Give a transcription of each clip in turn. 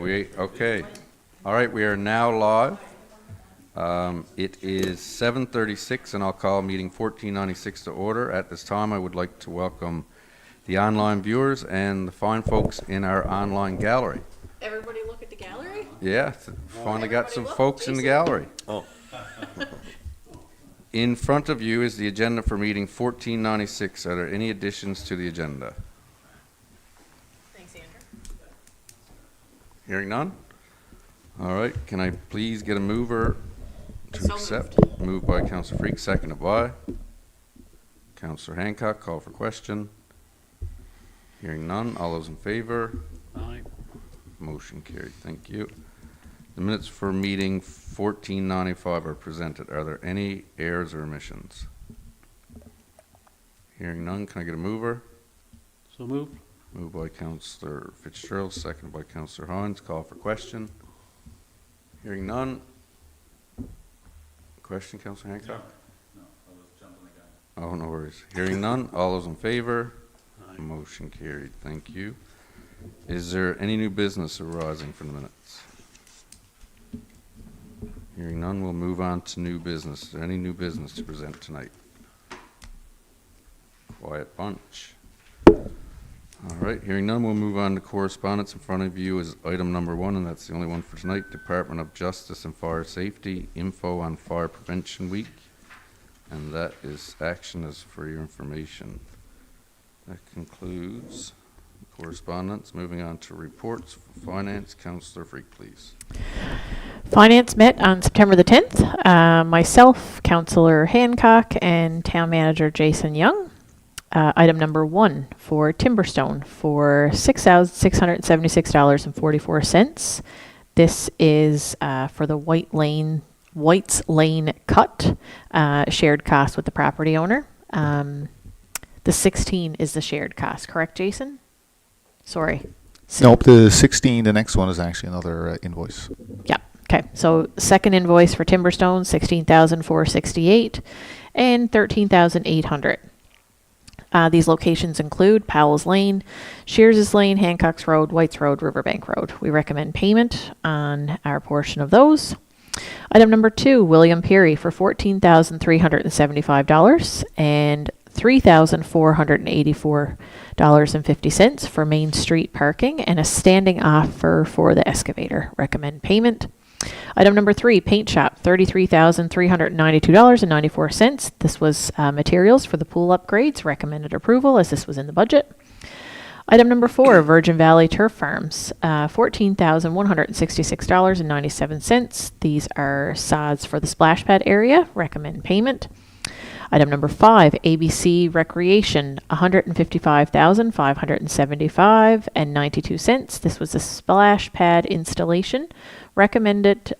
Okay. All right, we are now live. It is 7:36, and I'll call meeting 1496 to order. At this time, I would like to welcome the online viewers and the fine folks in our online gallery. Everybody look at the gallery? Yeah, finally got some folks in the Jason? gallery. Oh. In front of you is the agenda for meeting 1496. Are there any additions to the agenda? Thanks, Andrew. Hearing none? All right, can I please get a mover to So accept? Moved by Councillor Freak, seconded by Councillor Hancock. Call for question. Hearing none. All those in favor? Aye. Motion carried. Thank you. The minutes for meeting 1495 are presented. Are there any errors or omissions? Hearing none. Can I get a mover? So moved. Moved by Councillor Fitzgerald, seconded by Councillor Hines. Call for question. Hearing none. Question, Councillor Hancock? No, I was jumping the gun. Oh, no worries. Hearing none. All those in favor? Aye. Motion carried. Thank you. Is there any new business arising from the minutes? Hearing none, we'll move on to new business. Is there any new business to present tonight? Quiet bunch. All right, hearing none, we'll move on to correspondence. In front of you is item number 1, and that's the only one for tonight. Department of Justice and Fire Safety, info on Fire Prevention Week. And that is action is for your information. That concludes correspondence. Moving on to reports for Finance. Councillor Freak, please. Finance met on September the 10th. Myself, Councillor Hancock, and Town Manager Jason Young. Item number 1 for Timberstone for $6,676.44. This is for the White's Lane cut, shared cost with the property owner. The 16 is the shared cost, correct, Jason? Sorry. Nope, the 16, the next one is actually another invoice. Yeah. Okay. So second invoice for Timberstone, $16,468 and $13,800. These locations include Powell's Lane, Shears's Lane, Hancock's Road, White's Road, Riverbank Road. We recommend payment on our portion of those. Item number 2, William Peary for $14,375 and $3,484.50 for Main Street parking and a standing offer for the excavator. Recommend payment. Item number 3, paint shop, $33,392.94. This was materials for the pool upgrades. Recommended approval as this was in the budget. Item number 4, Virgin Valley Turf Farms, $14,166.97. These are sods for the splash pad area. Recommend payment. Item number 5, ABC Recreation, $155,575.92. This was a splash pad installation. Recommended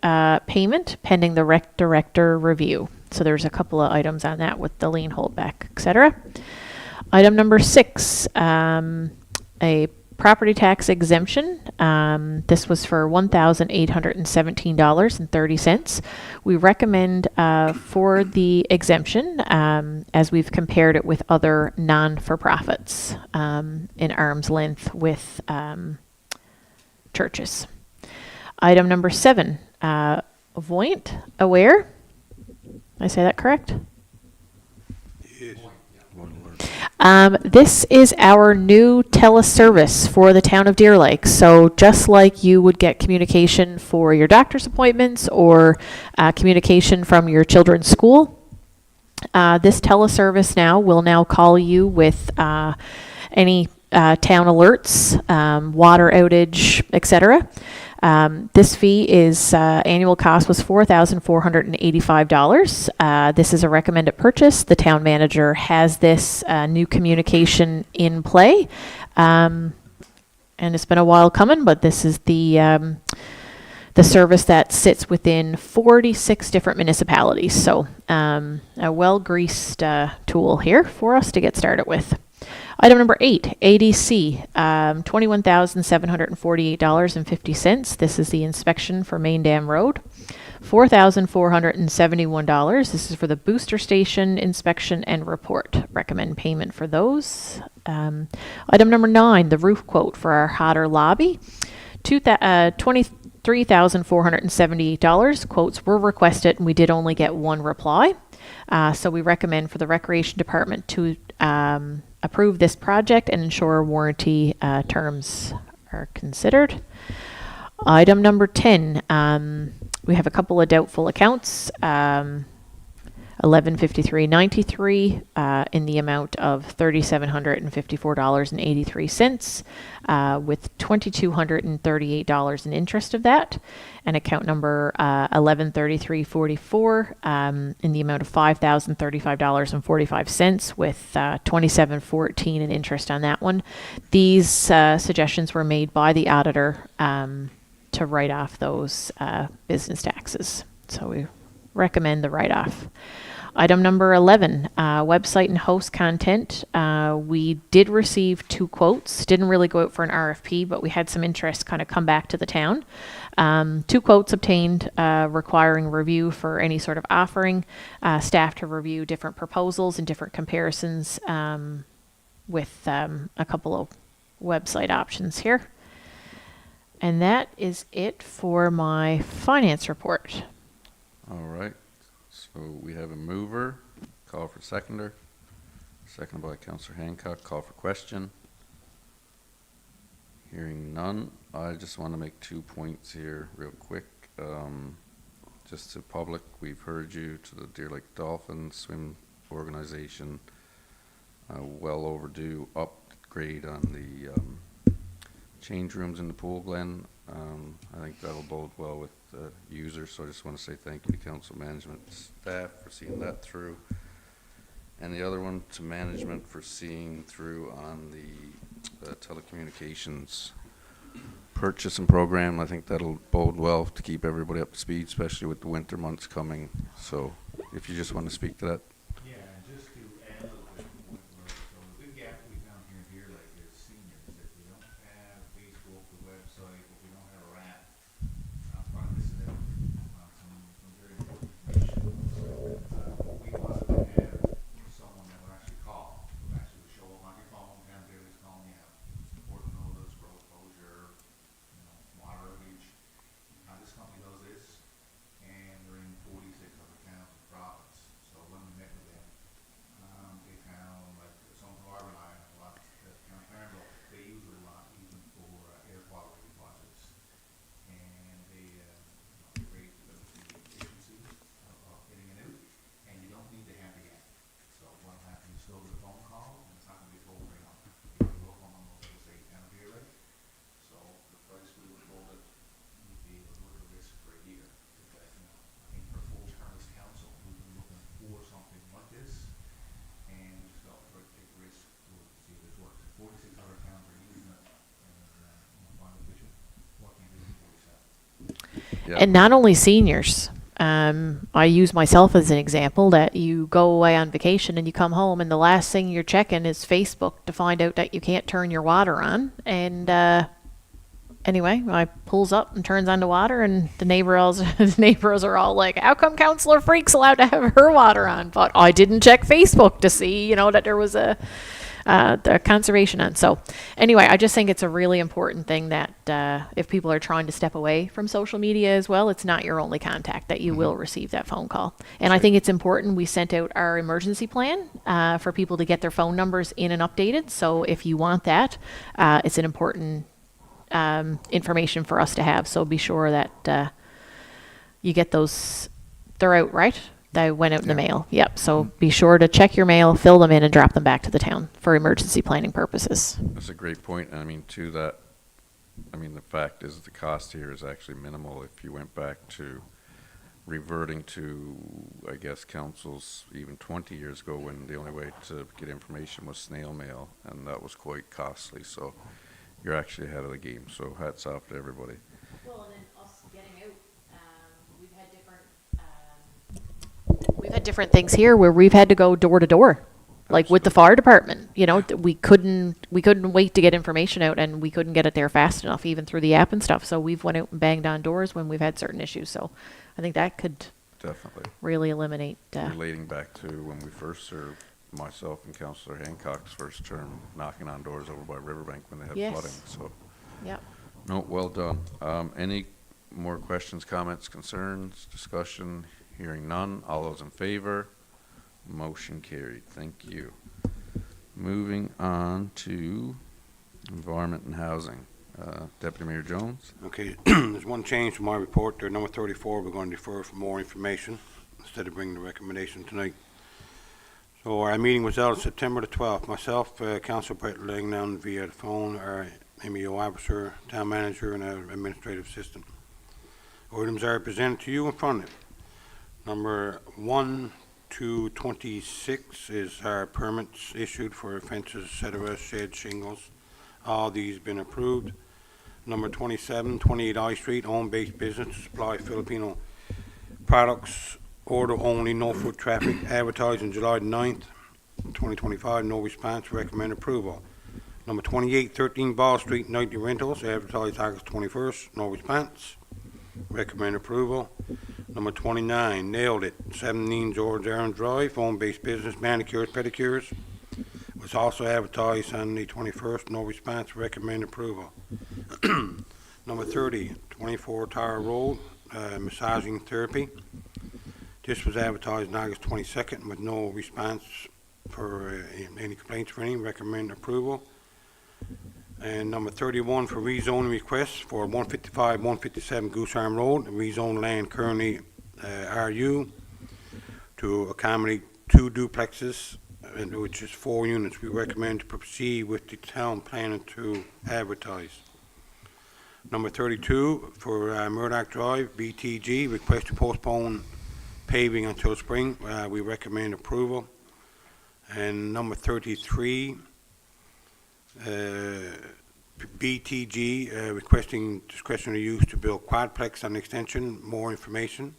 payment pending the rec director review. So there's a couple of items on that with the lien holdback, etc. Item number 6, a property tax exemption. This was for $1,817.30. We recommend for the exemption as we've compared it with other non-for-profits in arm's length with churches. Item number 7, Voyant Aware. Did I say that correct? This is our new teleservice for the town of Deer Lake. So just like you would get communication for your doctor's appointments or communication from your children's school, this teleservice will now call you with any town alerts, water outage, etc. This fee is annual cost was $4,485. This is a recommended purchase. The town manager has this new communication in play, and it's been a while coming. But this is the service that sits within 46 different municipalities. So a well-greased tool here for us to get started with. Item number 8, ADC, $21,748.50. This is the inspection for Main Dam Road. $4,471. This is for the booster station inspection and report. Recommend payment for those. Item number 9, the roof quote for our Hodder lobby. $23,478. Quotes were requested, and we did only get one reply. So we recommend for the Recreation Department to approve this project and ensure warranty terms are considered. Item number 10, we have a couple of doubtful accounts. 1153.93 in the amount of $3,754.83 with $2,238 in interest of that, and account number 1133.44 in the amount of $5,035.45 with $2,714 in interest on that one. These suggestions were made by the auditor to write off those business taxes, so we recommend the write-off. Item number 11, website and host content. We did receive 2 quotes. Didn't really go out for an RFP, but we had some interest kind of come back to the town. 2 quotes obtained requiring review for any sort of offering. Staff to review different proposals and different comparisons with a couple of website options here. And that is it for my finance report. All right, so we have a mover, call for seconder, seconded by Councillor Hancock, call for question. Hearing none, I just want to make 2 points here real quick. Just to public, we've heard you, to the Deer Lake Dolphins Swim Organization, well overdue upgrade on the change rooms in the pool, Glenn. I think that'll bode well with users, so I just want to say thank you to council management staff for seeing that through, and the other one to management for seeing through on the telecommunications purchasing program. I think that'll bode well to keep everybody up to speed, especially with the winter months coming. So if you just want to speak to that. Yeah, and just to add a little bit more, so the big gap we found here in Deer Lake is seniors. If we don't have Facebook, the website, if we don't have our app, I'm probably missing out on some very important information. We wanted to have someone that would actually call, who actually would show up on your phone, and Deer Lake's calling you out. It's important to know those road closure, water leakage. This company does this, and they're in 46 other towns in the province. So when we met with them, they found, like, some of our line, a lot, that kind of Farnborough, they use it a lot, even for air quality deposits. And they rate the efficiency of getting it out, and you don't need to have the app. So what happens, you still get a phone call, and it's not gonna be toll free on. You can go home and they'll say, "Can I be right?" So the price we would hold it would be a little risk for a year. But, I think for full term as council, we've been looking for something like this, and we just felt like take a risk to see if this works. 46 other towns are using it, and find the picture. What can we do for 47? Yeah. And not only seniors. I use myself as an example that you go away on vacation and you come home and the last thing you're checking is Facebook to find out that you can't turn your water on. And anyway, I pulls up and turns on the water, and the neighbors are all like, "How come Councillor Freak's allowed to have her water on?" But I didn't check Facebook to see, that there was the conservation on. So anyway, I just think it's a really important thing that if people are trying to step away from social media as well, it's not your only contact, that you will receive that phone call. And I think it's important we sent out our emergency plan for people to get their phone numbers in and updated. So if you want that, it's an important information for us to have. So be sure that you get those. They're out, right? They went out in the mail. Yep. So be sure to check your mail, fill them in, and drop them back to the town for emergency planning purposes. That's a great point. And I mean, to that, the fact is the cost here is actually minimal. If you went back to reverting to, I guess, councils even 20 years ago, when the only way to get information was snail mail, and that was quite costly. So you're actually ahead of the game. So hats off to everybody. Well, and then us getting out, we've had different things here where we've had to go door to door, like with the fire department. We couldn't wait to get information out, and we couldn't get it there fast enough, even through the app and stuff. So we've went out and banged on doors when we've had certain issues. So I think that could Definitely. really eliminate. Relating back to when we first served, myself and Councillor Hancock's first term, knocking on doors over by Riverbank when they had Yes. flooding. So Yep. No, well done. Any more questions, comments, concerns, discussion? Hearing none. All those in favor? Motion carried. Thank you. Moving on to environment and housing. Deputy Mayor Jones? Okay, there's one change to my report there, number 34, we're going to defer for more information instead of bringing the recommendation tonight. So our meeting was held September the 12th. Myself, Councillor Brett Langdown via the phone, our MEO officer, town manager, and our administrative assistant. Items are presented to you in front of you. Number 1 to 26 is our permits issued for fences, etc., shed, shingles. All these been approved. Number 27, 28 I Street, home-based business to supply Filipino products, order only, no foot traffic, advertised on July 9th, 2025, no response, recommend approval. Number 28, 13 Ball Street, nightly rentals, advertised August 21st, no response, recommend approval. Number 29, Nailed It, 17 George Aaron Drive, home-based business, manicures, pedicures, was also advertised on the 21st, no response, recommend approval. Number 30, 24 Tower Road, massaging therapy. This was advertised on August 22nd with no response for any complaints for any, recommend approval. And number 31 for rezoning requests for 155, 157 Goose Arm Road, rezone land currently RU to accommodate 2 duplexes, which is 4 units. We recommend to proceed with the town planner to advertise. Number 32 for Murdoch Drive, BTG, request to postpone paving until spring. We recommend approval. And number 33, BTG, requesting discretionary use to build quadplex on extension, more information.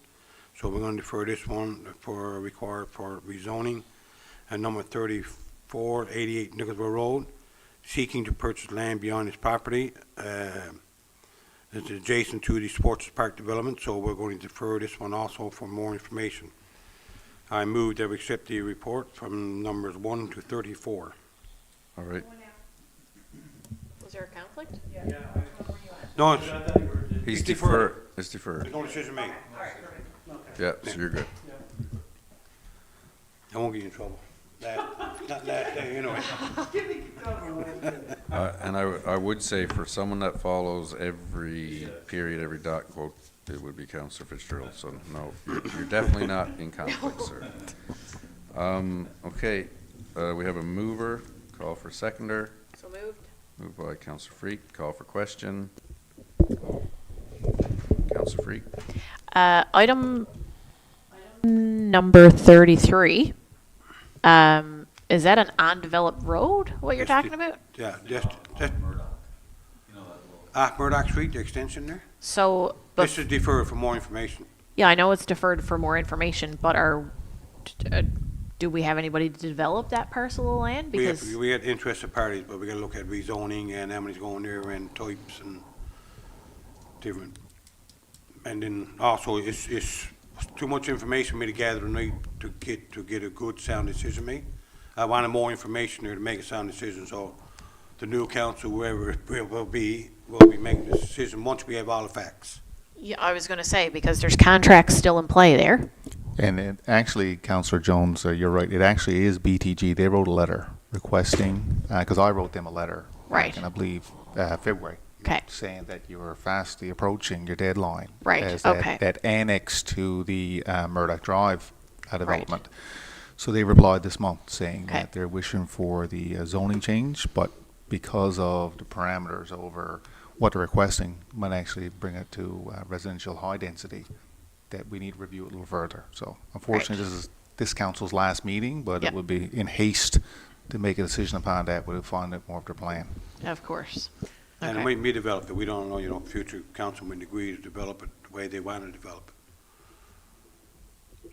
So we're going to defer this one for required for rezoning. And number 34, 88 Nicholsville Road, seeking to purchase land beyond his property. It's adjacent to the sports park development, so we're going to defer this one also for more information. I move that we accept the report from numbers 1 to 34. All right. Was there a conflict? No, it's, He's It's deferred. deferred. It's deferred. there's no decision made. Yeah, so you're good. I won't get you in trouble. Not last day, anyway. And I would say for someone that follows every period, every dot quote, it would be Councillor Fitzgerald. So no, you're definitely not in conflict, sir. Okay, we have a mover. Call for seconder. So moved. Moved by Councillor Freak. Call for question. Councillor Freak. Item number 33. Is that an undeveloped road, what you're Yes, talking about? Yeah, just Murdoch. You know that little. Murdoch Street, the extension there. So, This is deferred for more information. yeah, I know it's deferred for more information, but do we have anybody to develop that parcel of land? Because We had interested parties, but we gotta look at rezoning and how many's going there and types and different. And then also, it's too much information for me to gather tonight to get a good sound decision made. I wanted more information there to make a sound decision, so the new council, whoever it will be making the decision once we have all the facts. yeah, I was going to say, because there's contracts still in play there. And it actually, Councillor Jones, you're right. It actually is BTG. They wrote a letter requesting, because I wrote them a letter. Right. In, I believe, February. Okay. Saying that you were fastly approaching your deadline. Right, As okay. that annex to the Murdoch Drive development. So they replied this month saying Okay. that they're wishing for the zoning change, but because of the parameters over what they're requesting, might actually bring it to residential high density, that we need to review it a little further. So unfortunately, this is this council's last meeting, but Yep. it would be in haste to make a decision upon that. We'll find out more of their plan. Of course. And it Okay. might be developed, we don't know, future councilmen agree to develop it the way they want to develop it.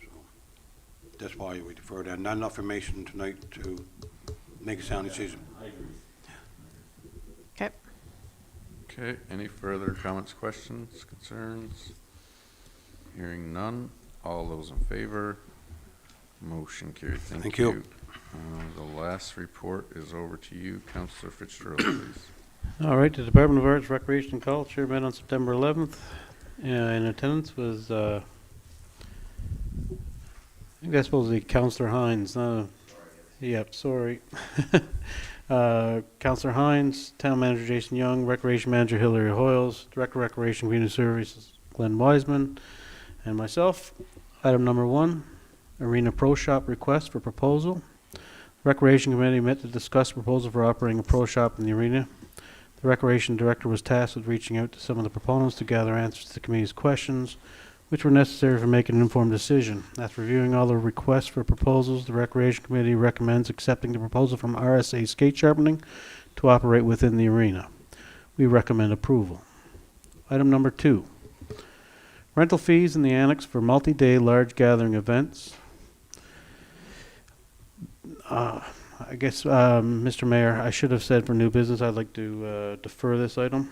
So that's why we defer that. Not enough information tonight to make a sound decision. I agree. Okay. Okay, any further comments, questions, concerns? Hearing none. All those in favor? Motion carried. Thank Thank you. The last report is over to you, Councillor Fitzgerald, please. All right, the Department of Arts, Recreation, and Culture met on September 11th. In attendance was, I think that's supposed to be Councillor Hines. Yep, sorry. Councillor Hines, Town Manager Jason Young, Recreation Manager Hillary Hoyles, Director of Recreation Community Services Glenn Wiseman, and myself. Item number 1, Arena Pro Shop request for proposal. Recreation Committee met to discuss proposal for operating a pro shop in the arena. The Recreation Director was tasked with reaching out to some of the proponents to gather answers to the committee's questions, which were necessary for making an informed decision. After reviewing all the requests for proposals, the Recreation Committee recommends accepting the proposal from RSA Skate Sharpening to operate within the arena. We recommend approval. Item number 2, rental fees in the annex for multi-day large gathering events. I guess, Mr. Mayor, I should have said for new business, I'd like to defer this item.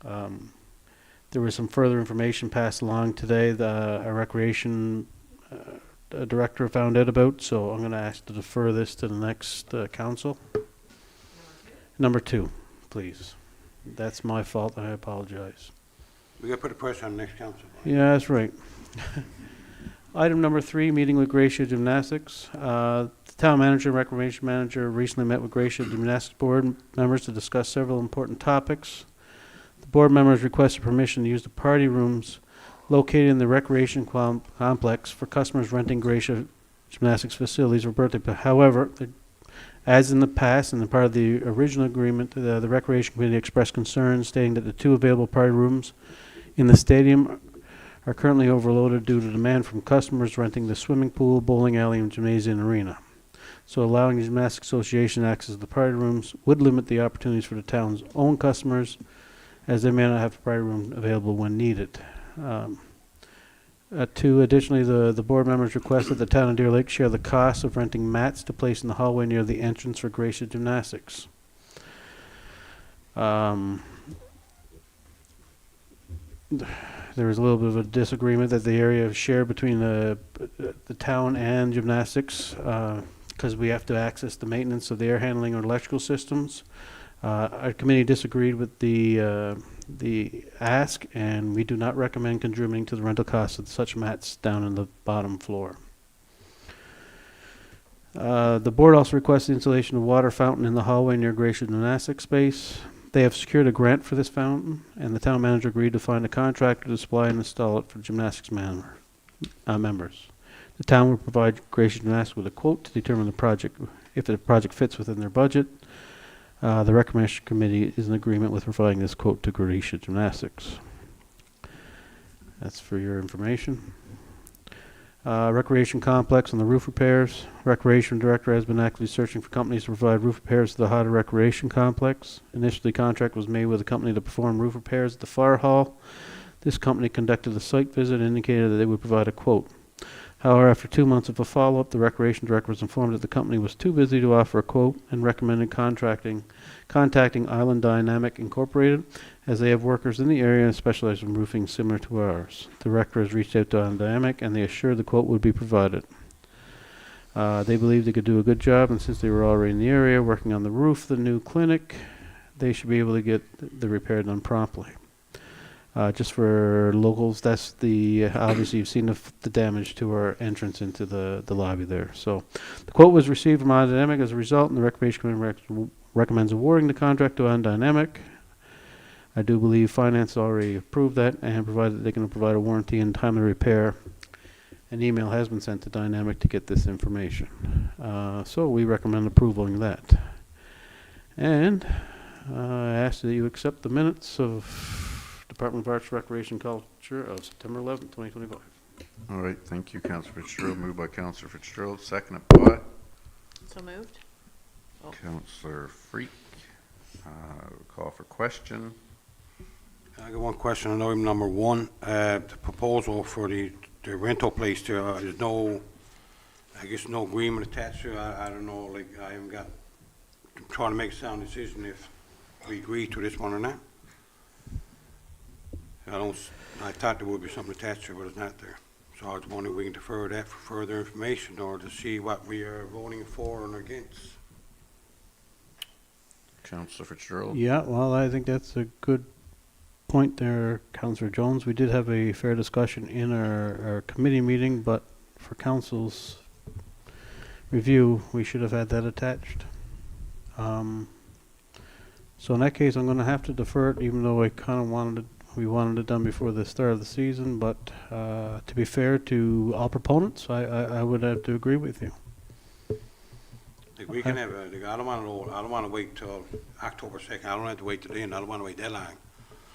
There was some further information passed along today that our recreation director found out about, so I'm going to ask to defer this to the next council. Number 2, please. That's my fault. I apologize. We gotta put the pressure on the next council. Yeah, that's right. Item number 3, meeting with Gracia Gymnastics. The town manager and recreation manager recently met with Gracia Gymnastics board members to discuss several important topics. The board members requested permission to use the party rooms located in the recreation complex for customers renting Gracia Gymnastics facilities for birthday. However, as in the past and the part of the original agreement, the recreation committee expressed concerns stating that the 2 available party rooms in the stadium are currently overloaded due to demand from customers renting the swimming pool, bowling alley, and gymnasium arena. So allowing the Gymnastics Association access to the party rooms would limit the opportunities for the town's own customers, as they may not have a party room available when needed. 2, additionally, the board members requested the town of Deer Lake share the cost of renting mats to place in the hallway near the entrance for Gracia Gymnastics. There was a little bit of a disagreement that the area is shared between the town and gymnastics because we have to access the maintenance of the air handling or electrical systems. Our committee disagreed with the ask, and we do not recommend contributing to the rental costs of such mats down in the bottom floor. The board also requested the installation of a water fountain in the hallway near Gracia Gymnastics space. They have secured a grant for this fountain, and the town manager agreed to find a contractor to supply and install it for gymnastics members. The town will provide Gracia Gymnastics with a quote to determine the project, if the project fits within their budget. The Recreation Committee is in agreement with providing this quote to Gracia Gymnastics. That's for your information. Recreation complex and the roof repairs. Recreation Director has been actively searching for companies to provide roof repairs to the Hodder Recreation Complex. Initially, contract was made with a company to perform roof repairs at the fire hall. This company conducted a site visit and indicated that they would provide a quote. However, after 2 months of a follow-up, the Recreation Director was informed that the company was too busy to offer a quote and recommended contacting Island Dynamic Incorporated, as they have workers in the area and specialize in roofing similar to ours. The Director has reached out to Island Dynamic, and they assured the quote would be provided. They believed they could do a good job, and since they were already in the area working on the roof of the new clinic, they should be able to get the repair done promptly. Just for locals, that's the, obviously you've seen the damage to our entrance into the lobby there. So the quote was received from Island Dynamic as a result, and the Recreation Committee recommends awarding the contract to Island Dynamic. I do believe Finance already approved that and provided they can provide a warranty and timely repair. An email has been sent to Dynamic to get this information. So we recommend approval of that. And I ask that you accept the minutes of Department of Arts, Recreation, Culture of September 11th, 2025. All right, thank you, Councilor Fitzgerald. Moved by Councilor Fitzgerald, seconded by So moved. Councilor Freak. Call for question. I got one question on item number 1. The proposal for the rental place there, there's no, I guess, no agreement attached to it. I don't know, like, I haven't got, I'm trying to make a sound decision if we agree to this one or not. I thought there would be something attached to it, but it's not there. So I was wondering if we can defer that for further information or to see what we are voting for and against. Counselor Fitzgerald? Yeah, well, I think that's a good point there, Councillor Jones. We did have a fair discussion in our committee meeting, but for council's review, we should have had that attached. So in that case, I'm going to have to defer it, even though I kind of we wanted it done before the start of the season. But to be fair to all proponents, I would have to agree with you. Like, we can have, I don't wanna wait till October 2nd. I don't have to wait till the end. I don't wanna wait that long.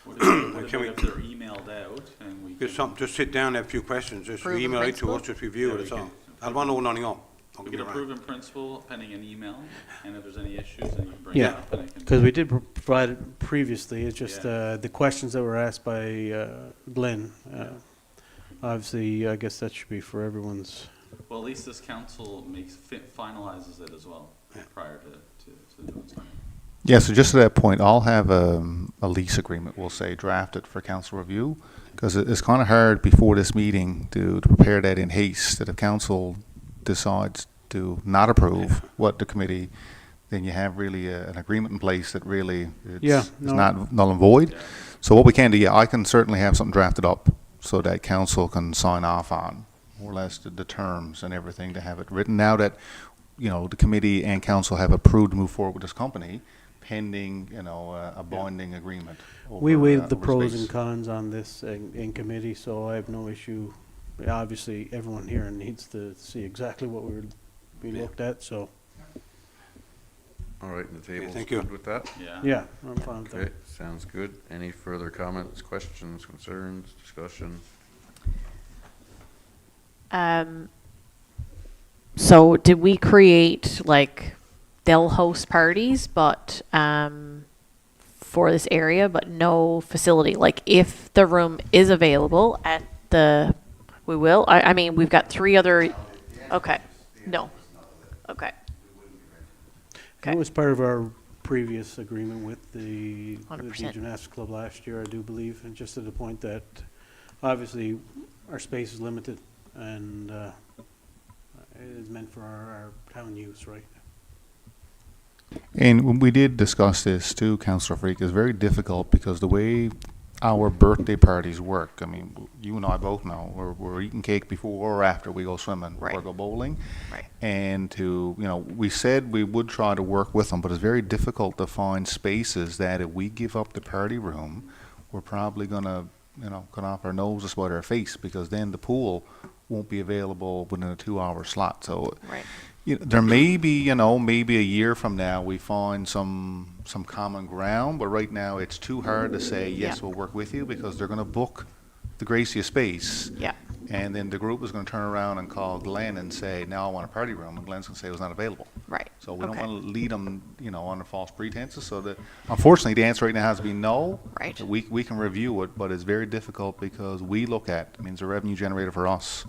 What Can if we- if they're emailed out and we Just something, just sit down, have a few questions, just Approve in email it to principle? us, just review Yeah, it, we that's all. can- I don't wanna know nothing on. Don't We get can me approve wrong. in principle pending an email, and if there's any issues, then you can bring Yeah, it up. And I can- because we did provide it previously. It's just Yeah. the questions that were asked by Glenn. Obviously, I guess that should be for everyone's. Well, at least this council finalizes it as well Yeah. prior to the new time. Yeah, so just to that point, I'll have a lease agreement, we'll say, drafted for council review, because it's kind of hard before this meeting to prepare that in haste, that if council decides to not approve what the committee, then you have really an agreement in place that really Yeah, it's no. not null and void. Yeah. So what we can do, yeah, I can certainly have something drafted up so that council can sign off on more or less the terms and everything, to have it written. Now that, the committee and council have approved to move forward with this company, pending, a bonding agreement. We over, weighed the over pros space. and cons on this in committee, so I have no issue. Obviously, everyone here needs to see exactly what we looked at, so, All right, the table's thank you. good with that? Yeah. yeah, I'm fine with Okay, that. sounds good. Any further comments, questions, concerns, discussion? So did we create, like, they'll host parties, but, for this area, but no facility? Like, if the room is available at we will? I mean, we've got 3 other, okay, no, okay. It was part of our previous agreement with the 100%. gymnastics club last year, I do believe, and just to the point that obviously our space is limited and it is meant for our town use, right? And when we did discuss this too, Councillor Freak, it's very difficult because the way our birthday parties work, I mean, you and I both know, we're eating cake before or after we go swimming or Right. go bowling. Right. And we said we would try to work with them, but it's very difficult to find spaces that if we give up the party room, we're probably gonna, cut off our nose to spite our face, because then the pool won't be available within a 2-hour slot. So Right. there may be, maybe a year from now we find some common ground, but right now it's too hard to say, yes, Yeah. we'll work with you, because they're going to book the Gracia space. Yeah. And then the group is going to turn around and call Glenn and say, now I want a party room, and Glenn's going to say it was not available. Right. So we Okay. don't want to lead them, under false pretenses. So that, unfortunately, the answer right now has to be no. Right. We can review it, but it's very difficult because we look at, I mean, it's a revenue generator for us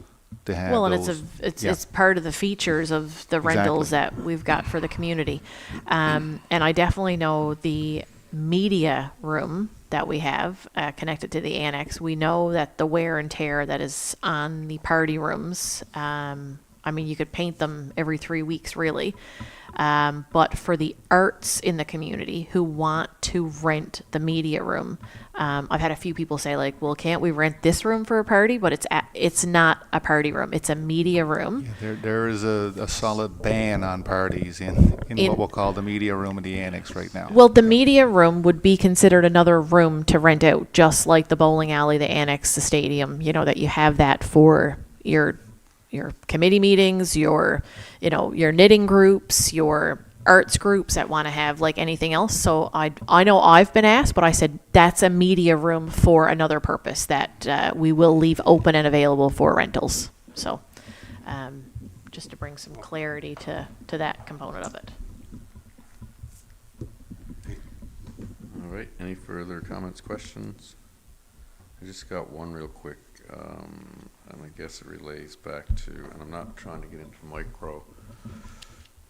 to have Well, and those. it's part of the features of the rentals that we've got for the community. And I definitely know the media room that we have connected to the annex. We know that the wear and tear that is on the party rooms, I mean, you could paint them every 3 weeks, really. But for the arts in the community who want to rent the media room, I've had a few people say, like, well, can't we rent this room for a party? But it's not a party room. It's a media room. Yeah, there is a solid ban on parties in In- what we'll call the media room in the annex right now. Well, the media room would be considered another room to rent out, just like the bowling alley, the annex, the stadium, that you have that for your committee meetings, your knitting groups, your arts groups that want to have like anything else. So I know I've been asked, but I said that's a media room for another purpose that we will leave open and available for rentals. So just to bring some clarity to that component of it. All right, any further comments, questions? I just got one real quick, and I guess it relates back to, and I'm not trying to get into micro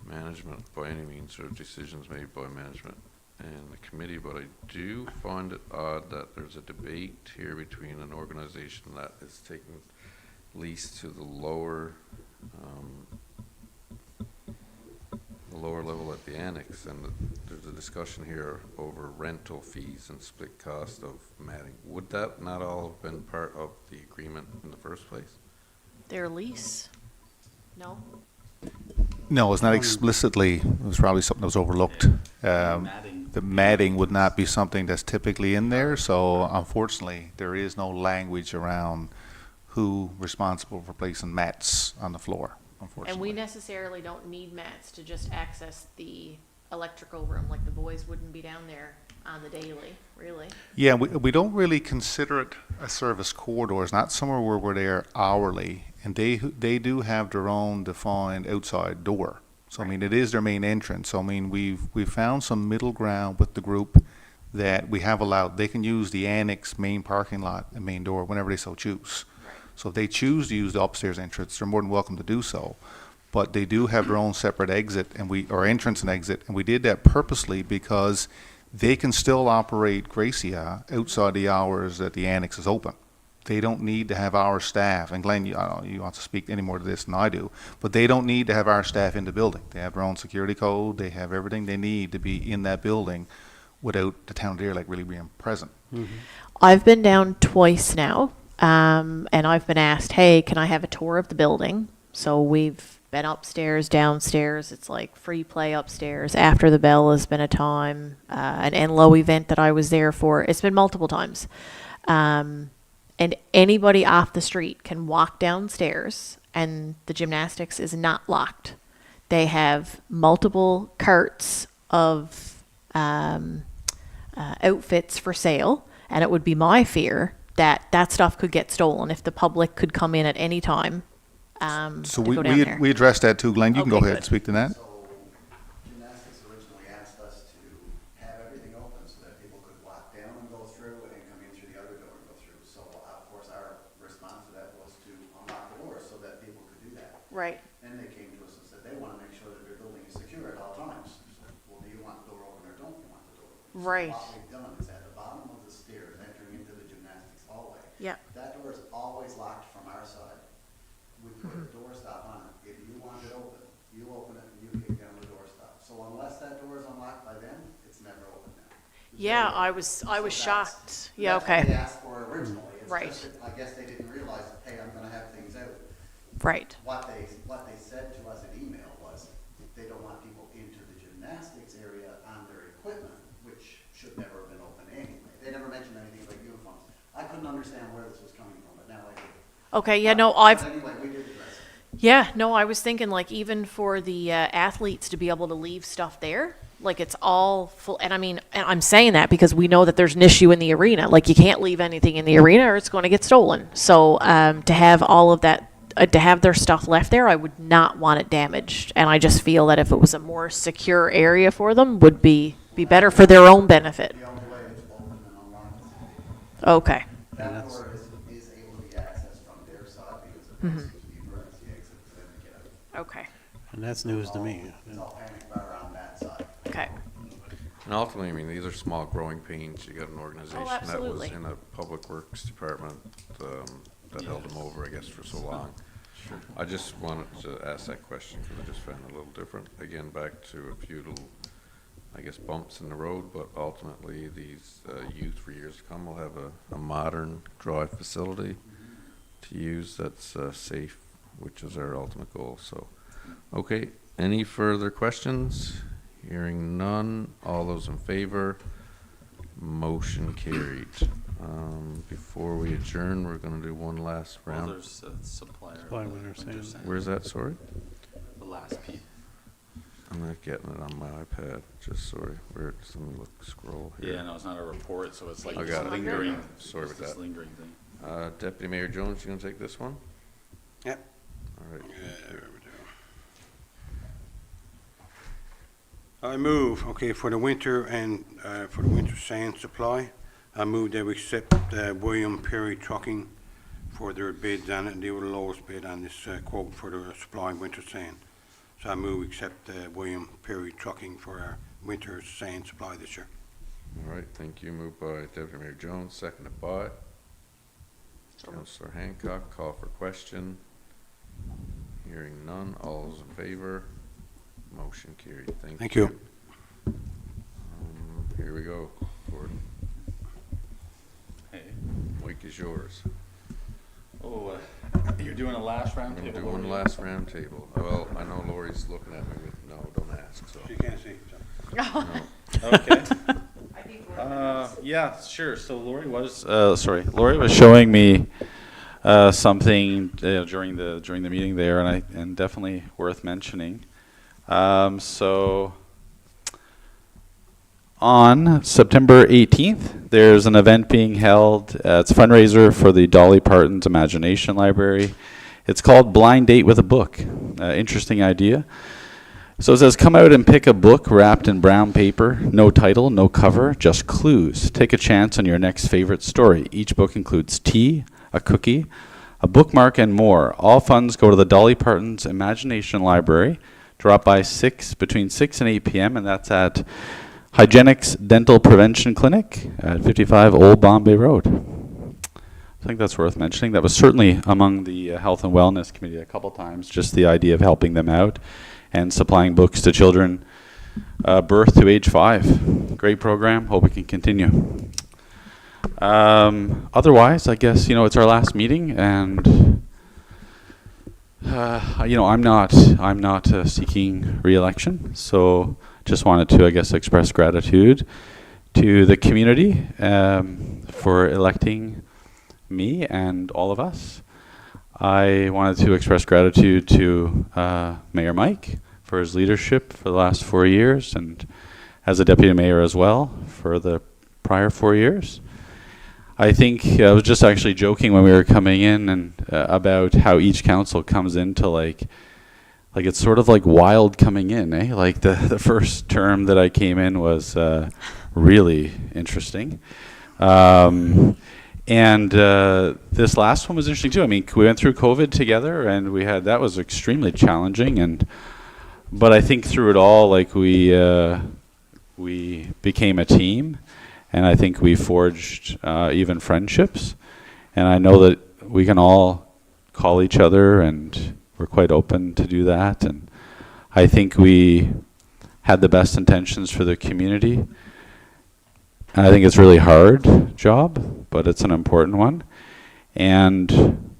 management by any means, or decisions made by management and the committee, but I do find it odd that there's a debate here between an organization that is taking lease to the lower level at the annex, and there's there's a discussion here over rental fees and split cost of matting. Would that not all have been part of the agreement in the first place? Their lease? No? No, it's not explicitly, it was probably something that was overlooked. Matting. The matting would not be something that's typically in there, so unfortunately, there is no language around who responsible for placing mats on the floor, unfortunately. And we necessarily don't need mats to just access the electrical room, like the boys wouldn't be down there on the daily, really. Yeah, we don't really consider it a service corridor. It's not somewhere where we're there hourly, and they do have their own defined outside door. So I mean, it is their main entrance. So I mean, we've found some middle ground with the group that we have allowed. They can use the annex main parking lot and main door whenever they so choose. So if they choose to use the upstairs entrance, they're more than welcome to do so. But they do have their own separate exit or entrance and exit, and we did that purposely because they can still operate Gracia outside the hours that the annex is open. They don't need to have our staff, and Glenn, I don't know, you want to speak any more to this than I do, but they don't need to have our staff in the building. They have their own security code, they have everything they need to be in that building without the town of Deer Lake really being present. I've been down twice now, and I've been asked, hey, can I have a tour of the building? So we've been upstairs, downstairs. It's like free play upstairs. After the bell has been a time, an NLO event that I was there for. It's been multiple times. And anybody off the street can walk downstairs, and the gymnastics is not locked. They have multiple carts of outfits for sale, and it would be my fear that that stuff could get stolen if the public could come in at any time So to go down there. we addressed that too. Glenn, you can go Okay, ahead good. and speak to that. So gymnastics originally asked us to have everything open so that people could walk down and go through and come in through the other door and go through. So of course, our response to that was to unlock the doors so that people could do that. Right. Then they came to us and said they want to make sure that their building is secure at all times. So, well, do you want the door open or don't you want the door open? Right. So what we've done is at the bottom of the stairs entering into the gymnastics hallway. Yep. That door is always locked from our side. We put a doorstop on it. If you want it open, you open it and you kick down the doorstop. So unless that door is unlocked by them, it's never open now. Yeah, I was So shocked. Yeah, that's what they okay. asked for originally. It's Right. just that I guess they didn't realize, hey, I'm gonna have things out. Right. What they said to us in email was, they don't want people into the gymnastics area on their equipment, which should never have been open anyway. They never mentioned anything about uniforms. I couldn't understand where this was coming from, but now I do. Okay, yeah, no, But anyway, we did address it. Yeah, no, I was thinking like even for the athletes to be able to leave stuff there, like it's all full. And I mean, and I'm saying that because we know that there's an issue in the arena. Like you can't leave anything in the arena or it's going to get stolen. So to have all of that, to have their stuff left there, I would not want it damaged. And I just feel that if it was a more secure area for them, would be better for their own benefit. The only way it's open and unlocked. Okay. That door is able to be accessed from their side because it seems to be emergency exit for them to get out. Okay. And that's news to me. It's all panic bar on that side. Okay. And ultimately, I mean, these are small growing pains. You got an organization that was absolutely. in a public works department that held them over, I guess, for so long. I just wanted to ask that question because I just found it a little different. Again, back to a few little, I guess, bumps in the road, but ultimately, these youth for years to come will have a modern drive facility to use that's safe, which is our ultimate goal. So, okay, any further questions? Hearing none, all those in favor, motion carried. Before we adjourn, we're gonna do one last Well, round. there's a supplier. Supply winter sand. Where's that, sorry? The last piece. I'm not getting it on my iPad, just sorry. Where, just let me look, scroll here. Yeah, no, it's not a report, so it's like I this got it. lingering. Sorry it's about this that. lingering thing. Deputy Mayor Jones, you gonna take this one? Yep. All right. I move, okay, for the winter sand supply, I move that we accept William Perry Trucking for their bids on it, and they were the lowest bid on this quote for the supply of winter sand. So I move we accept William Perry Trucking for our winter sand supply this year. All right, thank you. Moved by Deputy Mayor Jones, seconded by Councillor Hancock. Call for question. Hearing none, all those in favor, motion carried. Thank you. here we go, Gordon. Hey. Mike is yours. Oh, you're doing a last round I'm table? doing last round table. Well, I know Lori's looking at me with, no, don't ask, so. You can't see. No. Okay. Yeah, sure. So Lori was showing me something during the meeting there, and definitely worth mentioning. So on September 18th, there's an event being held. It's a fundraiser for the Dolly Parton's Imagination Library. It's called Blind Date with a Book. Interesting idea. So it says, come out and pick a book wrapped in brown paper. No title, no cover, just clues. Take a chance on your next favorite story. Each book includes tea, a cookie, a bookmark, and more. All funds go to the Dolly Parton's Imagination Library. Drop by between 6 and 8 p.m., and that's at Hygienics Dental Prevention Clinic at 55 Old Bombay Road. I think that's worth mentioning. That was certainly among the Health and Wellness Committee a couple times, just the idea of helping them out and supplying books to children birth to age 5. Great program. Hope we can continue. Otherwise, I guess, it's our last meeting, and I'm not seeking re-election, so just wanted to, I guess, express gratitude to the community for electing me and all of us. I wanted to express gratitude to Mayor Mike for his leadership for the last 4 years, and as a deputy mayor as well for the prior 4 years. I think I was just actually joking when we were coming in and about how each council comes into like it's sort of like wild coming in, eh? Like the first term that I came in was really interesting. And this last one was interesting too. I mean, we went through COVID together, and that was extremely challenging. But I think through it all, like we became a team, and I think we forged even friendships. And I know that we can all call each other, and we're quite open to do that. And I think we had the best intentions for the community. And I think it's a really hard job, but it's an important one. And,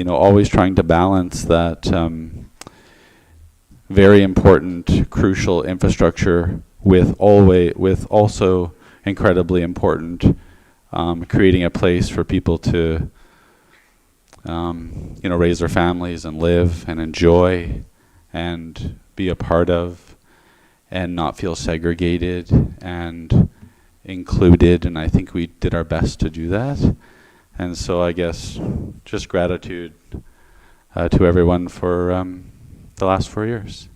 always trying to balance that very important, crucial infrastructure with also incredibly important creating a place for people to, raise their families and live and enjoy and be a part of and not feel segregated and included, and I think we did our best to do that. And so I guess just gratitude to everyone for the last 4 years.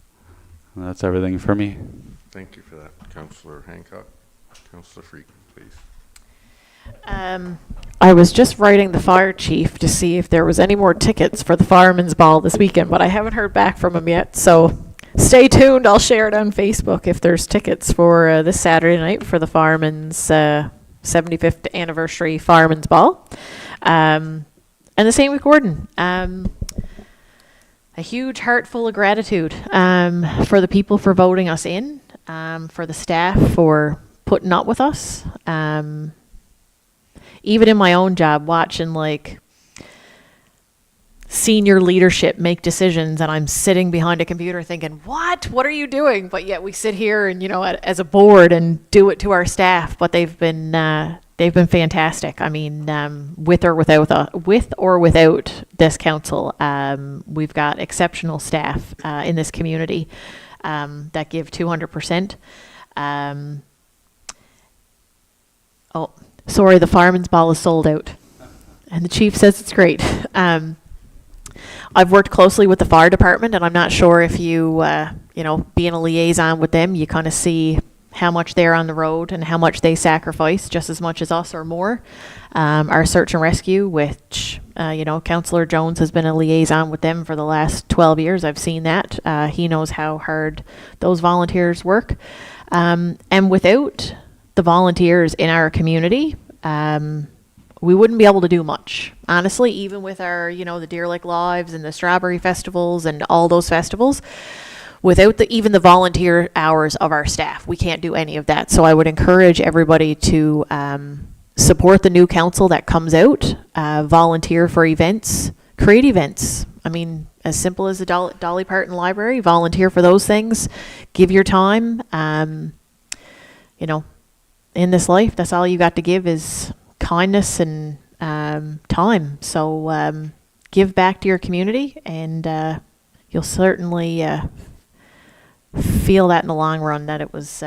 And that's everything for me. Thank you for that, Councillor Hancock. Councillor Freak, please. I was just writing the fire chief to see if there was any more tickets for the Fireman's Ball this weekend, but I haven't heard back from him yet, so stay tuned. I'll share it on Facebook if there's tickets for this Saturday night for the Fireman's 75th anniversary Fireman's Ball. And the same with Gordon. A huge heart full of gratitude for the people for voting us in, for the staff for putting up with us. Even in my own job, watching senior leadership make decisions, and I'm sitting behind a computer thinking, what are you doing? But yet we sit here and, as a board and do it to our staff, but they've been fantastic. I mean, with or without this council, we've got exceptional staff in this community that give 200%. Sorry, the Fireman's Ball is sold out, and the chief says it's great. I've worked closely with the fire department, and I'm not sure if you, being a liaison with them, you kind of see how much they're on the road and how much they sacrifice, just as much as us or more. Our search and rescue, which, Councillor Jones has been a liaison with them for the last 12 years. I've seen that. He knows how hard those volunteers work. And without the volunteers in our community, we wouldn't be able to do much. Honestly, even with our, the Deer Lake Lives and the Strawberry Festivals and all those festivals, without even the volunteer hours of our staff, we can't do any of that. So I would encourage everybody to support the new council that comes out, volunteer for events, create events. I mean, as simple as the Dolly Parton Library, volunteer for those things, give your time. You know, in this life, that's all you got to give is kindness and time. So give back to your community, and you'll certainly feel that in the long run that it was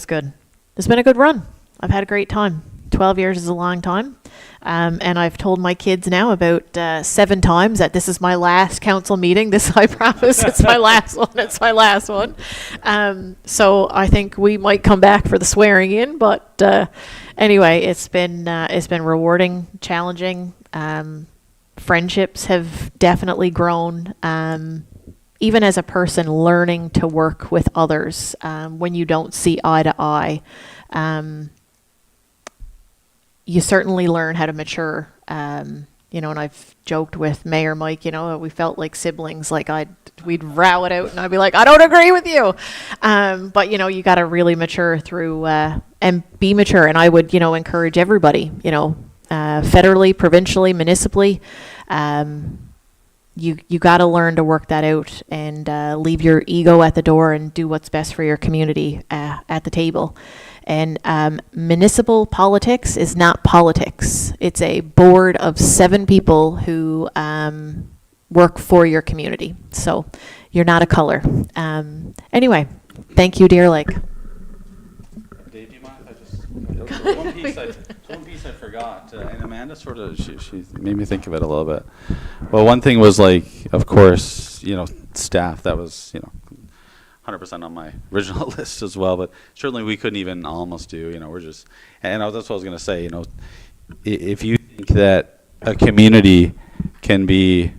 good. It's been a good run. I've had a great time. 12 years is a long time. And I've told my kids now about 7 times that this is my last council meeting. This, I promise, it's my last one. It's my last one. So I think we might come back for the swearing in. But anyway, it's been rewarding, challenging. Friendships have definitely grown. Even as a person, learning to work with others when you don't see eye to eye. You certainly learn how to mature, you know, and I've joked with Mayor Mike, you know, we felt like siblings, like we'd row it out and I'd be like, I don't agree with you. But, you know, you got to really mature through, and be mature. And I would, you know, encourage everybody, you know, federally, provincially, municipally, you got to learn to work that out and leave your ego at the door and do what's best for your community at the table. And municipal politics is not politics. It's a board of 7 people who work for your community. So you're not a color. Anyway, thank you, Deer Lake. Dave, do you mind if I just... one piece I forgot, and Amanda sort of, she made me think of it a little bit. Well, one thing was, like, of course, you know, staff, that was, you know, 100% on my original list as well, but certainly we couldn't even almost do, you know, we're just, and that's what I was going to say, you know, if you think that a community can be,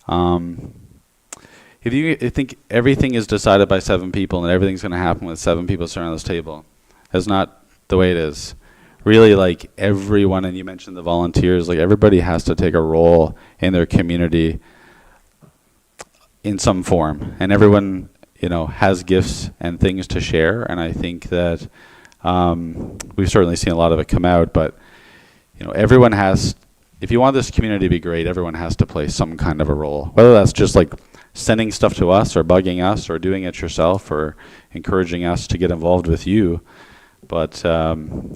if you think everything is decided by 7 people and everything's going to happen with 7 people sitting around this table, that's not the way it is. Really, like, everyone, and you mentioned the volunteers, like, everybody has to take a role in their community in some form, and everyone, you know, has gifts and things to share, and I think that we've certainly seen a lot of it come out, but, you know, everyone has, if you want this community to be great, everyone has to play some kind of a role, whether that's just like sending stuff to us or bugging us or doing it yourself or encouraging us to get involved with you, but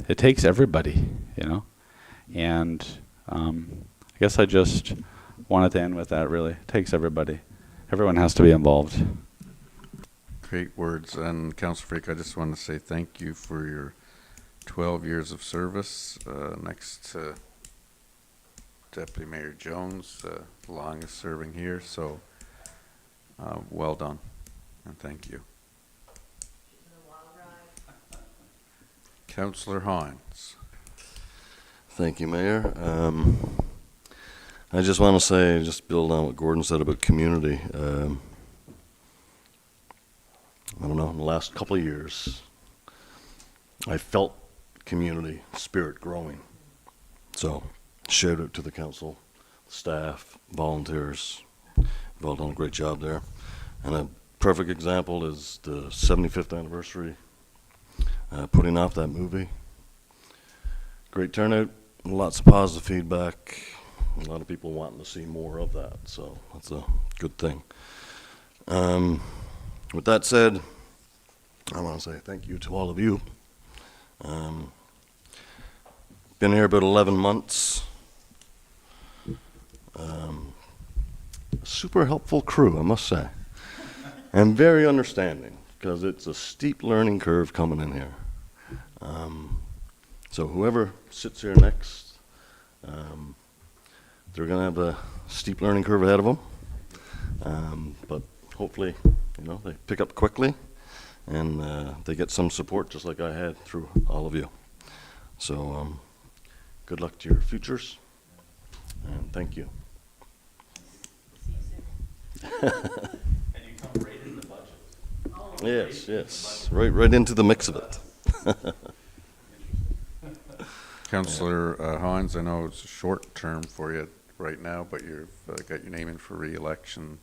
it takes everybody, you know, and I guess I just wanted to end with that, really. It takes everybody. Everyone has to be involved. Great words. And Councillor Freak, I just want to say thank you for your 12 years of service. Next to Deputy Mayor Jones, longest serving here. So well done, and thank you. Councillor Hines. Thank you, Mayor. I just want to say, just build on what Gordon said about community. I don't know, in the last couple of years, I felt community spirit growing. So, shout out to the council, staff, volunteers. You've all done a great job there. And a perfect example is the 75th anniversary, putting off that movie. Great turnout, lots of positive feedback. A lot of people wanting to see more of that, so that's a good thing. With that said, I want to say thank you to all of you. Been here about 11 months. Super helpful crew, I must say. And very understanding, because it's a steep learning curve coming in here. So whoever sits here next, they're going to have a steep learning curve ahead of them. But hopefully, you know, they pick up quickly and they get some support just like I had through all of you. So good luck to your futures, and thank you. And you come right in the budget. Yes, yes, right into the mix of it. Councillor Hines, I know it's a short term for you right now, but you've got your name in for re-election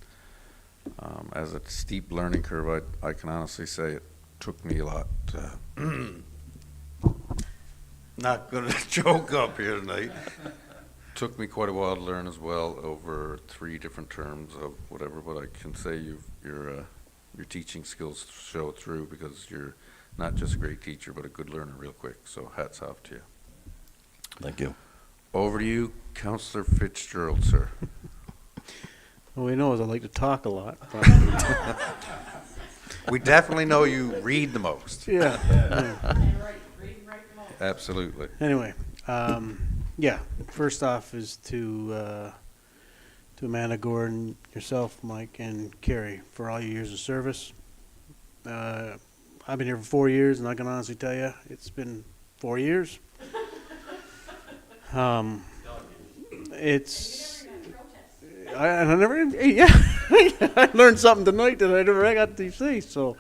As a steep learning curve, I can honestly say it took me a lot. Not going to joke up here tonight. Took me quite a while to learn as well over 3 different terms of whatever, but I can say your teaching skills show through because you're not just a great teacher, but a good learner real quick. So hats off to you. Thank you. Over to you, Councillor Fitzgerald, sir. All we know is I like to talk a lot. But We definitely know you read the most. yeah. Absolutely. Anyway, yeah. First off is to Amanda Gordon, yourself, Mike, and Carrie for all your years of service. I've been here for 4 years, and I can honestly tell you, it's been 4 years. It's I never, yeah. I learned something tonight that I never got to see. So,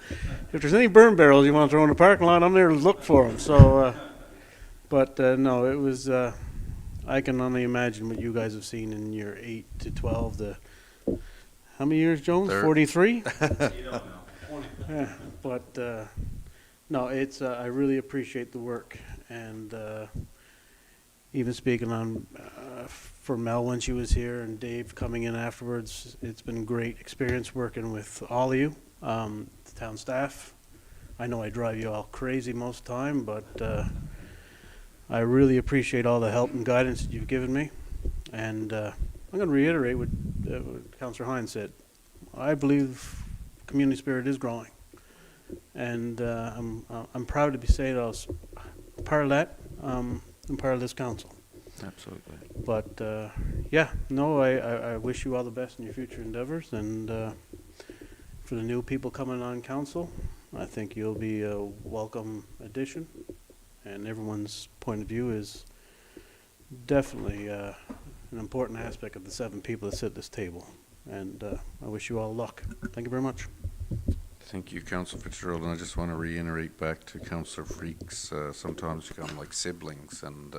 if there's any burn barrels you want to throw in the parking lot, I'm there to look for them. So, no, it was. I can only imagine what you guys have seen in your 8 to 12. How many years, Jones? 43. You don't know. Yeah, but no, it's. I really appreciate the work, and even speaking on for Mel when she was here, and Dave coming in afterwards. It's been a great experience working with all of you, the town staff. I know I drive you all crazy most of the time, but I really appreciate all the help and guidance that you've given me. And I'm going to reiterate what Councillor Hines said. I believe community spirit is growing, and I'm proud to be saying I was part of that. I'm part of this council. Absolutely. But yeah, no, I wish you all the best in your future endeavors, and for the new people coming on council, I think you'll be a welcome addition, and everyone's point of view is definitely an important aspect of the 7 people that sit at this table. And I wish you all luck. Thank you very much. Thank you, Councillor Fitzgerald, and I just want to reiterate back to Councillor Freaks, sometimes you become like siblings, and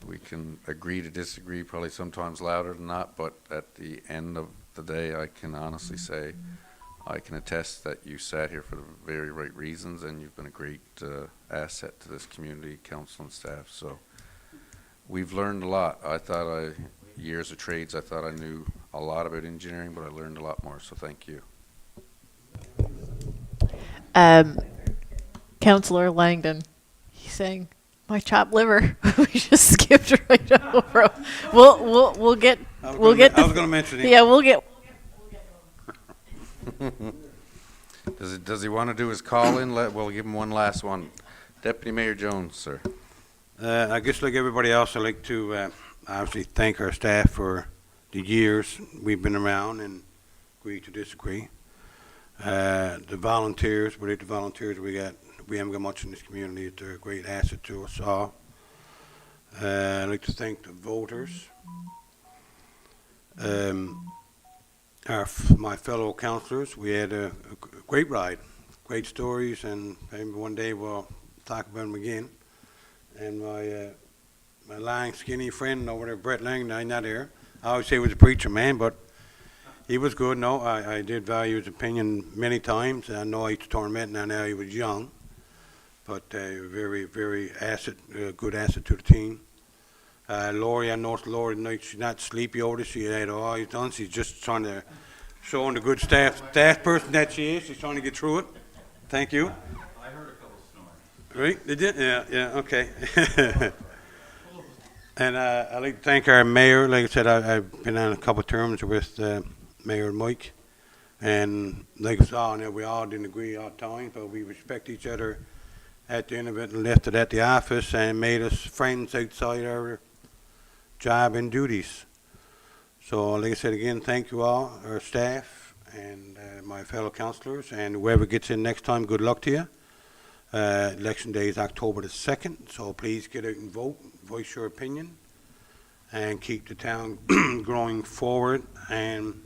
we can agree to disagree, probably sometimes louder than not, but at the end of the day, I can honestly say, I can attest that you sat here for the very right reasons, and you've been a great asset to this community, council and staff, so we've learned a lot. I thought years of trades, I thought I knew a lot about engineering, but I learned a lot more, so thank you. Councillor Langdon, he's saying my chopped liver. We just skipped right over. We'll get. I was going to mention it. Yeah, we'll get. Does he want to do his call in? We'll give him one last one. Deputy Mayor Jones, sir. I guess like everybody else, I'd like to obviously thank our staff for the years we've been around and agree to disagree. The volunteers, without the volunteers we haven't got much in this community. They're a great asset to us all. I'd like to thank the voters. My fellow councillors, we had a great ride, great stories, and maybe one day we'll talk about them again. And my lying skinny friend over there, Brett Lang, I'm not here. I always say he was a preacher man, but he was good. No, I did value his opinion many times. I know I used to torment him now he was young, but very, very good asset to the team. Lori, I noticed Lori tonight, she's not sleepy over this. She had all he's done. She's just trying to show the good staff person that she is. She's trying to get through it. Thank you. I heard a couple snoring. Right? They did? Yeah, okay. And I'd like to thank our mayor. Like I said, I've been on a couple of terms with Mayor Mike. And like I saw, we all didn't agree all the time, but we respect each other at the end of it and left it at the office and made us friends outside our job and duties. So like I said again, thank you all, our staff and my fellow councillors, and whoever gets in next time, good luck to you. Election day is October the 2nd, so please get out and vote, voice your opinion, and keep the town growing forward and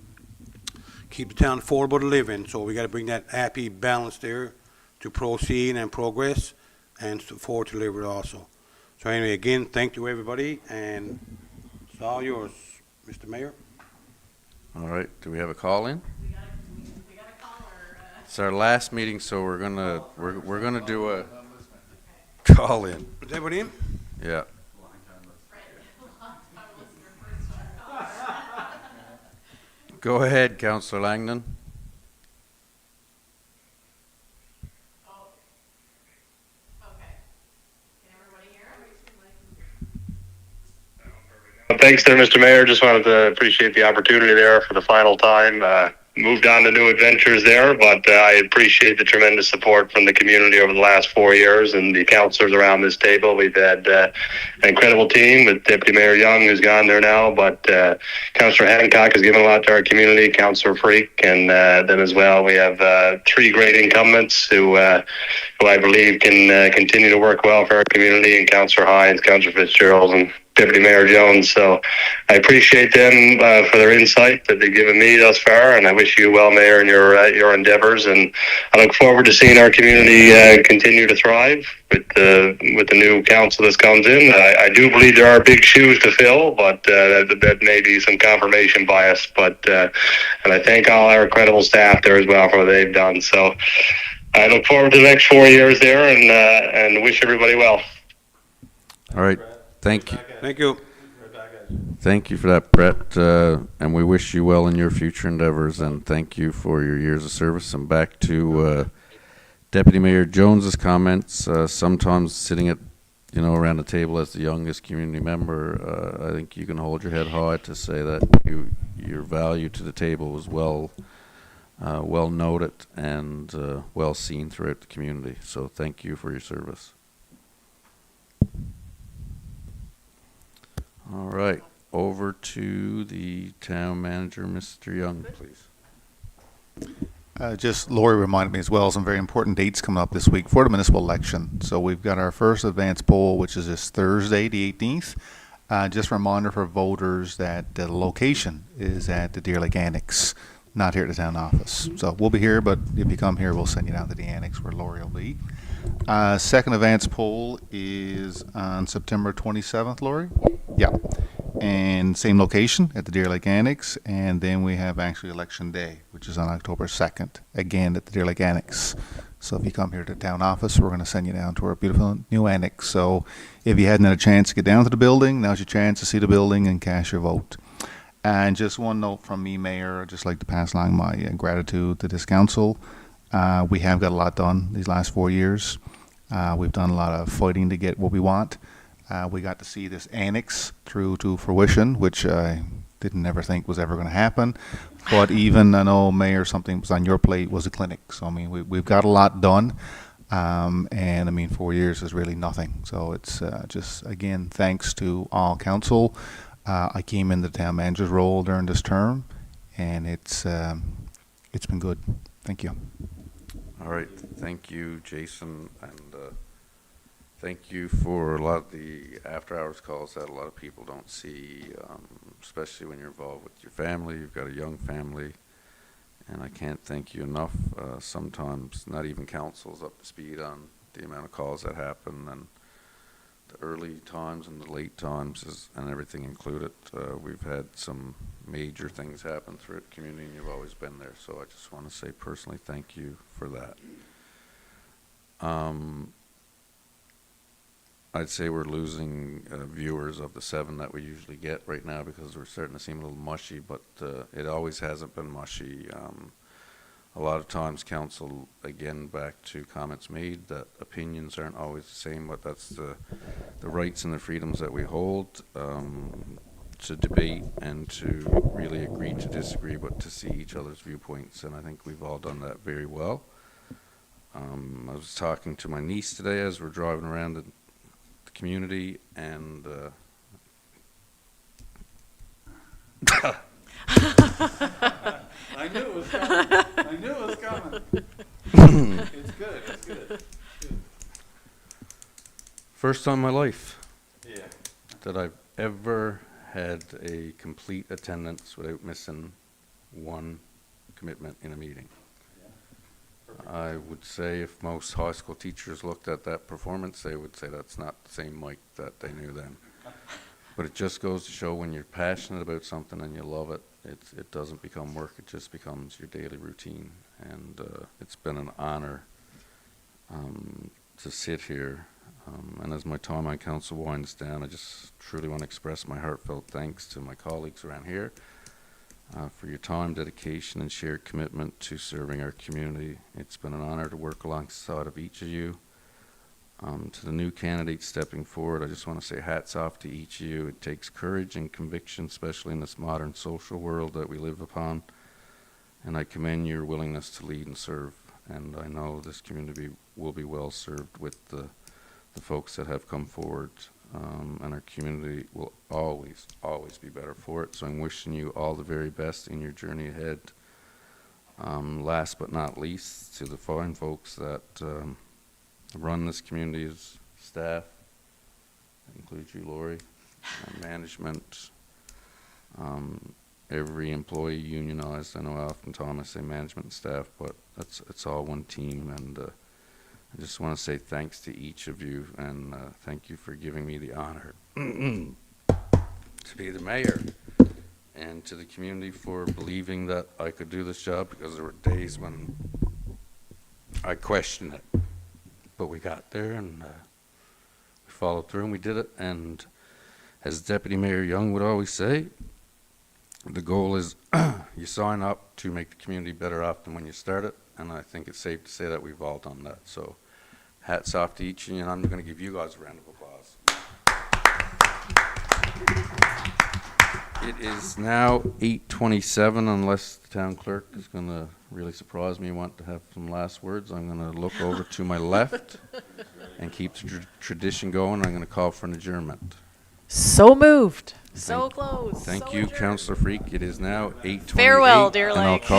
keep the town affordable to live in. So we got to bring that happy balance there to proceed and progress and forward to deliver it also. So anyway, again, thank you everybody, and it's all yours, Mr. Mayor. All right. Do we have a call in? We got a It's our last meeting, so we're gonna do a call in. Is everybody in? Yeah. Go ahead, Councillor Langdon. Thanks there, Mr. Mayor. Just wanted to appreciate the opportunity there for the final time. Moved on to new adventures there, but I appreciate the tremendous support from the community over the last 4 years and the councillors around this table. We've had an incredible team with Deputy Mayor Young, who's gone there now, but Councillor Hancock has given a lot to our community, Councillor Freak, and then as well we have 3 great incumbents who I believe can continue to work well for our community, and Councillor Hines, Councillor Fitzgerald, and Deputy Mayor Jones. So I appreciate them for their insight that they've given me thus far, and I wish you well, Mayor, in your endeavors. And I look forward to seeing our community continue to thrive with the new council that comes in. I do believe there are big shoes to fill, but that may be some confirmation bias. But and I thank all our incredible staff there as well for what they've done. So I look forward to the next 4 years there, and wish everybody well. All right. Thank you. Thank you. Thank you for that, Brett. And we wish you well in your future endeavors. And thank you for your years of service. And back to Deputy Mayor Jones's comments. Sometimes sitting at, around the table as the youngest community member, I think you can hold your head high to say that your value to the table was well noted and well seen throughout the community. So thank you for your service. All right, over to the town manager, Mr. Young, please. Just Lori reminded me as well, some very important dates coming up this week for the municipal election. So we've got our first advance poll, which is this Thursday, the 18th. Just a reminder for voters that the location is at the Deer Lake Annex, not here at the town office. So we'll be here, but if you come here, we'll send you down to the annex where Lori will be. Second advance poll is on September 27th, Lori? Yeah. And same location at the Deer Lake Annex. And then we have actually Election Day, which is on October 2nd, again at the Deer Lake Annex. So if you come here to the town office, we're going to send you down to our beautiful new annex. So if you hadn't had a chance to get down to the building, now's your chance to see the building and cast your vote. And just one note from me, Mayor, I'd just like to pass along my gratitude to this council. We have got a lot done these last 4 years. We've done a lot of fighting to get what we want. We got to see this annex through to fruition, which I didn't ever think was ever going to happen. But even, I know, Mayor, something was on your plate was a clinic. So, I mean, we've got a lot done. And, I mean, 4 years is really nothing. So it's just, again, thanks to all council. I came in the town manager's role during this term, and it's been good. Thank you. All right, thank you, Jason, and thank you for a lot of the after-hours calls that a lot of people don't see, especially when you're involved with your family. You've got a young family, and I can't thank you enough. Sometimes not even council's up to speed on the amount of calls that happen, and the early times and the late times and everything included. We've had some major things happen through the community, and you've always been there. So I just want to say personally thank you for that. I'd say we're losing viewers of the 7 that we usually get right now because we're starting to seem a little mushy, but it always hasn't been mushy. A lot of times council, again, back to comments made, that opinions aren't always the same, but that's the rights and the freedoms that we hold to debate and to really agree to disagree, but to see each other's viewpoints, and I think we've all done that very well. I was talking to my niece today as we're driving around the community, and I knew it was coming. I knew it was coming. It's good. It's good. first time in my life Yeah. that I've ever had a complete attendance without missing one commitment in a meeting. I would say if most high school teachers looked at that performance, they would say that's not the same Mike that they knew then. But it just goes to show when you're passionate about something and you love it, it doesn't become work, it just becomes your daily routine. And it's been an honor to sit here. And as my time on council winds down, I just truly want to express my heartfelt thanks to my colleagues around here for your time, dedication, and shared commitment to serving our community. It's been an honor to work alongside of each of you. To the new candidates stepping forward, I just want to say hats off to each of you. It takes courage and conviction, especially in this modern social world that we live upon. And I commend your willingness to lead and serve. And I know this community will be well served with the folks that have come forward. And our community will always, always be better for it. So I'm wishing you all the very best in your journey ahead. Last but not least, to the fine folks that run this community's staff, that includes you, Lori, and management, every employee unionized. I know oftentimes I say management and staff, but it's all one team. And I just want to say thanks to each of you, and thank you for giving me the honor to be the mayor, and to the community for believing that I could do this job, because there were days when I questioned it. But we got there, and we followed through, and we did it. And as Deputy Mayor Young would always say, the goal is you sign up to make the community better off than when you start it. And I think it's safe to say that we've all done that. So hats off to each of you, and I'm going to give you guys a round of applause. It is now 8:27, unless the town clerk is going to really surprise me and want to have some last words. I'm going to look over to my left and keep the tradition going. I'm going to call for an adjournment. So moved. So close. Thank so you, adjourned. Councillor Freak. It is now 8:28. Farewell, dear and I'll Lake. call